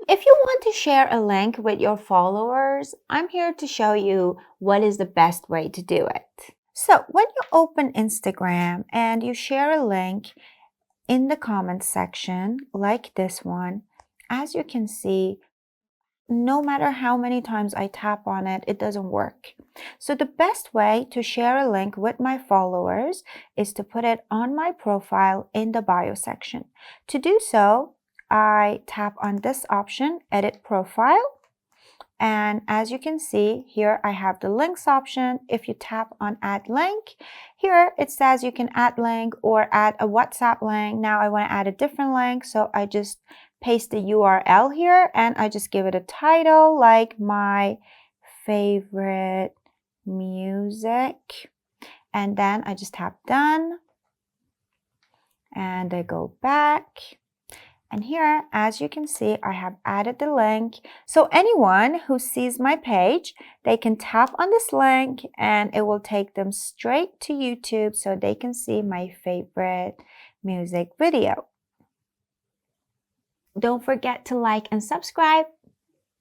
If you want to share a link with your followers, I'm here to show you what is the best way to do it. So when you open Instagram and you share a link in the comments section, like this one, as you can see, no matter how many times I tap on it, it doesn't work. So the best way to share a link with my followers is to put it on my profile in the bio section. To do so, I tap on this option, Edit Profile. And as you can see, here I have the links option. If you tap on Add Link, here it says you can add link or add a WhatsApp link. Now I want to add a different link, so I just paste the URL here and I just give it a title like my favorite music. And then I just tap Done and I go back. And here, as you can see, I have added the link. So anyone who sees my page, they can tap on this link and it will take them straight to YouTube so they can see my favorite music video. Don't forget to like and subscribe.